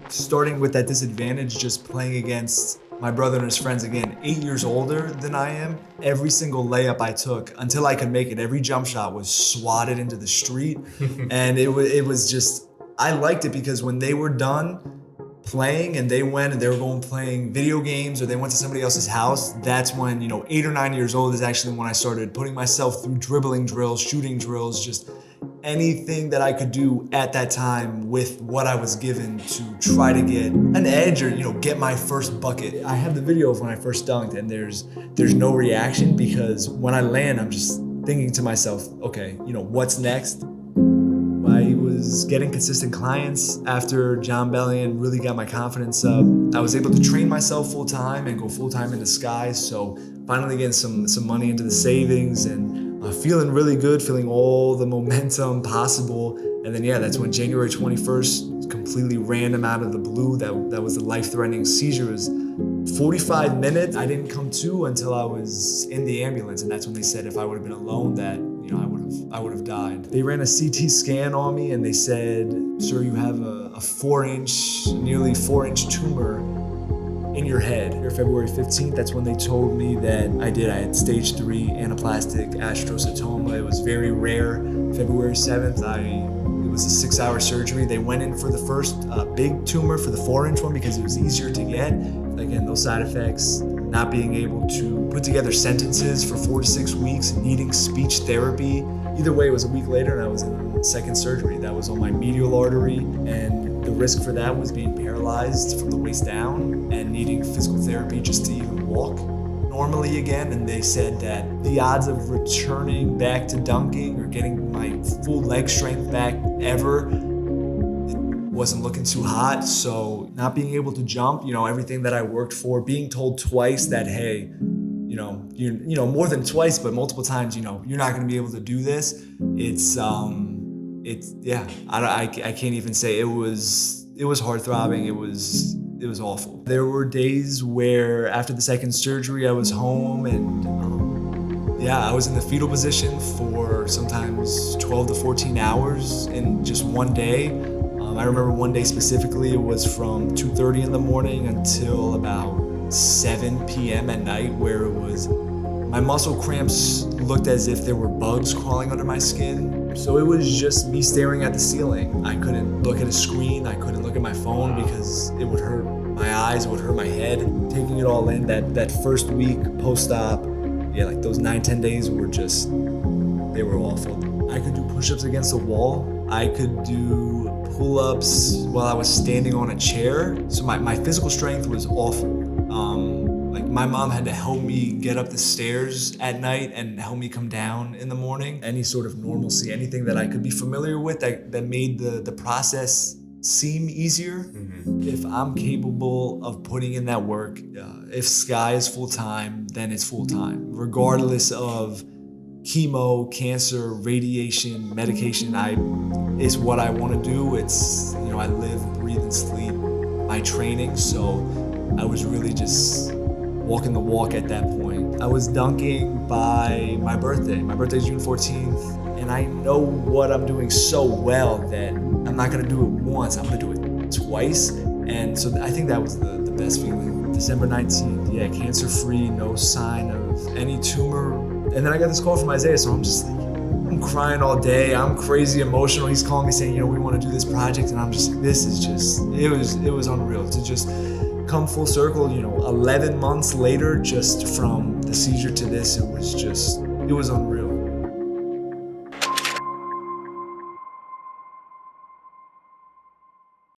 Starting with that disadvantage, just playing against my brother and his friends, again, 8 years older than I am. Every single layup I took, until I could make it, every jump shot was swatted into the street. And it was just, I liked it because when they were done playing and they went and they were going playing video games or they went to somebody else's house, that's when, 8 or 9 years old is actually when I started putting myself through dribbling drills, shooting drills, just anything that I could do at that time with what I was given to try to get an edge or, get my first bucket. I have the video of when I first dunked and there's no reaction because when I land, I'm just thinking to myself, okay, what's next? I was getting consistent clients after John Bellion really got my confidence up. I was able to train myself full time and go full time into Skigh. So finally getting some money into the savings and feeling really good, feeling all the momentum possible. And then, that's when January 21st, completely random out of the blue, that was the life-threatening seizure. It was 45 minutes. I didn't come to until I was in the ambulance. And that's when they said if I would have been alone that, I would have died. They ran a CT scan on me and they said, sir, you have a nearly 4-inch tumor in your head. February 15th, that's when they told me that I had stage 3 anaplastic astrocytoma. It was very rare. February 7th, it was a 6-hour surgery. They went in for the first big tumor, for the 4-inch one, because it was easier to get. Again, those side effects, not being able to put together sentences for 4 to 6 weeks, needing speech therapy. Either way, it was a week later and I was in the second surgery. That was on my medial artery, and the risk for that was being paralyzed from the waist down and needing physical therapy just to even walk normally again. And they said that the odds of returning back to dunking or getting my full leg strength back ever, it wasn't looking too hot. So not being able to jump, everything that I worked for, being told twice that, hey, more than twice, but multiple times, you're not going to be able to do this. I can't even say. It was heart throbbing. It was awful. There were days where after the second surgery, I was home and I was in the fetal position for sometimes 12 to 14 hours in just one day. I remember one day specifically, it was from 2:30 in the morning until about 7 p.m. at night, where my muscle cramps looked as if there were bugs crawling under my skin. So it was just me staring at the ceiling. I couldn't look at a screen. I couldn't look at my phone because it would hurt my eyes, it would hurt my head. Taking it all in, that first week post-op, like those 9-10 days were just, they were awful. I could do push-ups against a wall. I could do pull-ups while I was standing on a chair. So my physical strength was awful. My mom had to help me get up the stairs at night and help me come down in the morning. Any sort of normalcy, anything that I could be familiar with that made the process seem easier. Mm-hmm. If I'm capable of putting in that work, if Skigh is full-time, then it's full-time. Regardless of chemo, cancer, radiation, medication, it's what I want to do. It's, I live, breathe, and sleep my training. So I was really just walking the walk at that point. I was dunking by my birthday. My birthday's June 14th, and I know what I'm doing so well that I'm not gonna do it once, I'm gonna do it twice. And so I think that was the best feeling. December 19th, cancer-free, no sign of any tumor. And then I got this call from Isaiah, so I'm just like, I'm crying all day. I'm crazy emotional. He's calling me saying, we want to do this project. And I'm just like, this is just, it was unreal to just come full circle, 11 months later, just from the seizure to this, it was unreal.